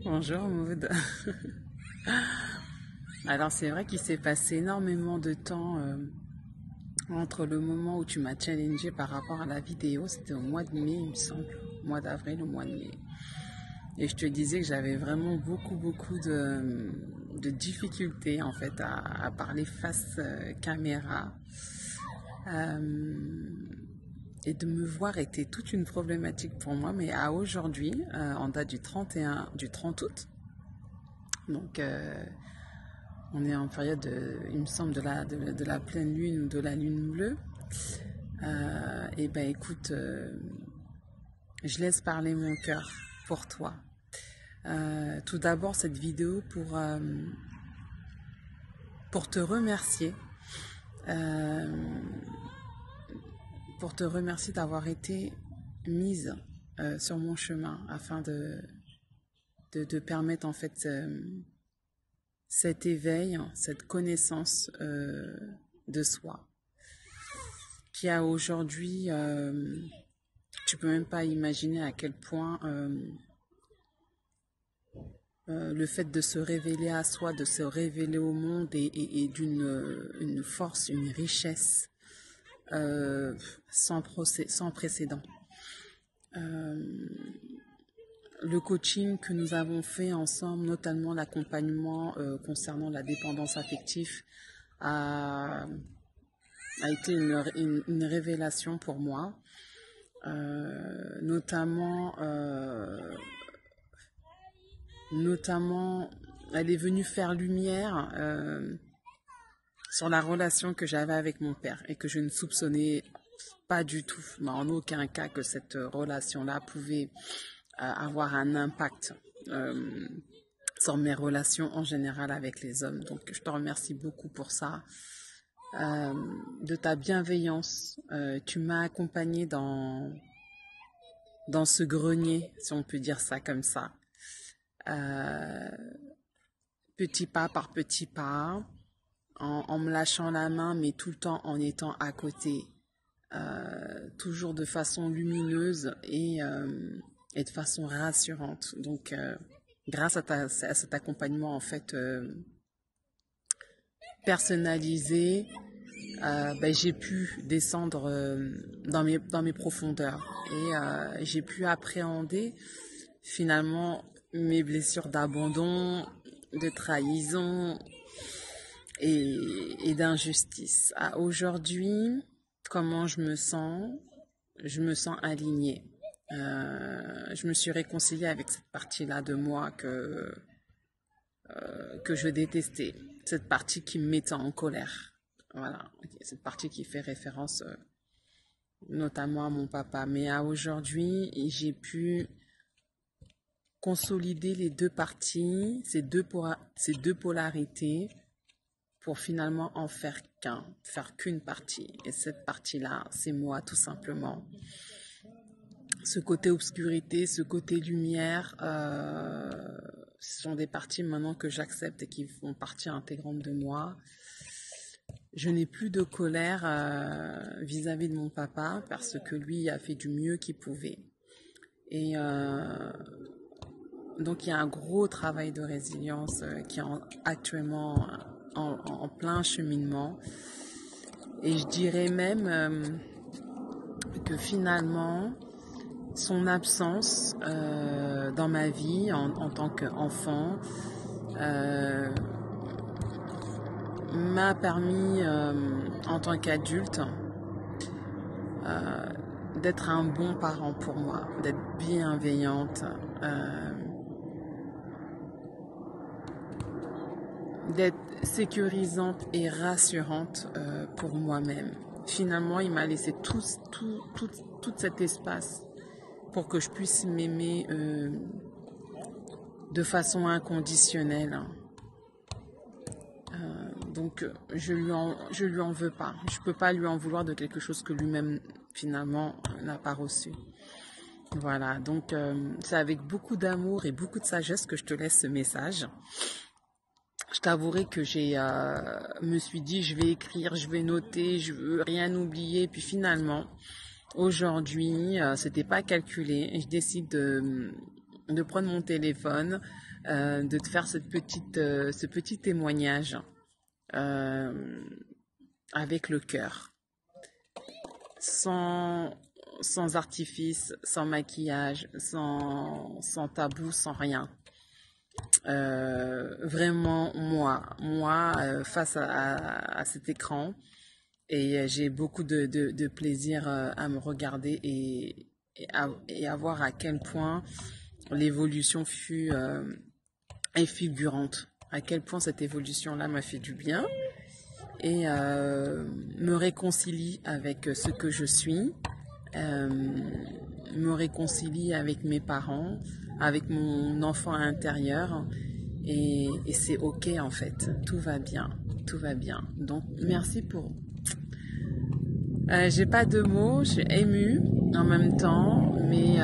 Bonjour Maud. Alors c'est vrai qu'il s'est passé énormément de temps entre le moment où tu m'as challengé par rapport à la vidéo, c'était au mois de mai il me semble, mois d'avril au mois de mai. Et je te disais que j'avais vraiment beaucoup de difficultés en fait à parler face caméra. Et de me voir était toute une problématique pour moi, mais à aujourd'hui, en date du 30 août, donc on est en période, il me semble, de la pleine lune ou de la lune bleue. Et ben écoute, je laisse parler mon cœur pour toi. Tout d'abord cette vidéo pour te remercier. Pour te remercier d'avoir été mise sur mon chemin afin de permettre en fait cet éveil, cette connaissance de soi qui a aujourd'hui, tu peux même pas imaginer à quel point le fait de se révéler à soi, de se révéler au monde est d'une force, une richesse sans précédent. Le coaching que nous avons fait ensemble, notamment l'accompagnement concernant la dépendance affective, a été une révélation pour moi. Notamment, elle est venue faire lumière sur la relation que j'avais avec mon père et que je ne soupçonnais pas du tout, mais en aucun cas que cette relation-là pouvait avoir un impact sur mes relations en général avec les hommes. Donc je te remercie beaucoup pour ça, de ta bienveillance. Tu m'as accompagnée dans ce grenier, si on peut dire ça comme ça, petit pas par petit pas, en me lâchant la main, mais tout le temps en étant à côté, toujours de façon lumineuse et de façon rassurante. Donc, grâce à cet accompagnement en fait personnalisé, j'ai pu descendre dans mes profondeurs et j'ai pu appréhender finalement mes blessures d'abandon, de trahison et d'injustice. Aujourd'hui, comment je me sens? Je me sens alignée. Je me suis réconciliée avec cette partie-là de moi que je détestais, cette partie qui me mettait en colère. Voilà, cette partie qui fait référence notamment à mon papa. Mais à aujourd'hui, j'ai pu consolider les deux parties, ces deux polarités, pour finalement en faire qu'une partie. Et cette partie-là, c'est moi tout simplement. Ce côté obscurité, ce côté lumière, ce sont des parties maintenant que j'accepte et qui font partie intégrante de moi. Je n'ai plus de colère vis-à-vis de mon papa parce que lui a fait du mieux qu'il pouvait. Et donc il y a un gros travail de résilience qui est actuellement en plein cheminement. Et je dirais même que finalement, son absence dans ma vie en tant qu'enfant m'a permis en tant qu'adulte d'être un bon parent pour moi, d'être bienveillante, d'être sécurisante et rassurante pour moi-même. Finalement, il m'a laissé tout cet espace pour que je puisse m'aimer de façon inconditionnelle. Donc, je lui en veux pas. Je peux pas lui en vouloir de quelque chose que lui-même, finalement, n'a pas reçu. Voilà, donc c'est avec beaucoup d'amour et beaucoup de sagesse que je te laisse ce message. Je t'avouerai que me suis dit, je vais écrire, je vais noter, je veux rien oublier. Puis finalement, aujourd'hui, c'était pas calculé. Et je décide de prendre mon téléphone, de te faire ce petit témoignage avec le cœur, sans artifice, sans maquillage, sans tabou, sans rien. Vraiment moi face à cet écran, et j'ai beaucoup de plaisir à me regarder et à voir à quel point l'évolution est fulgurante, à quel point cette évolution-là m'a fait du bien et me réconcilie avec ce que je suis, me réconcilie avec mes parents, avec mon enfant intérieur, et c'est ok en fait, tout va bien, tout va bien. Donc merci pour... j'ai pas de mots, je suis émue en même temps, mais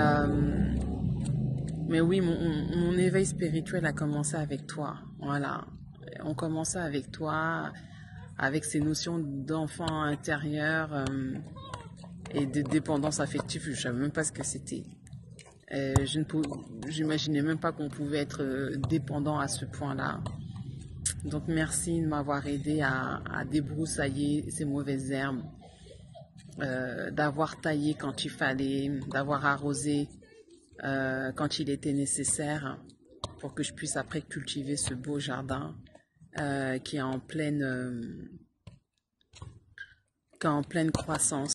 oui, mon éveil spirituel a commencé avec toi, voilà. On commençait avec toi, avec ces notions d'enfant intérieur et de dépendance affective. Je ne savais même pas ce que c'était. J'imaginais même pas qu'on pouvait être dépendant à ce point-là. Donc merci de m'avoir aidé à débroussailler ces mauvaises herbes, d'avoir taillé quand il fallait, d'avoir arrosé quand il était nécessaire, pour que je puisse après cultiver ce beau jardin qui est en pleine croissance.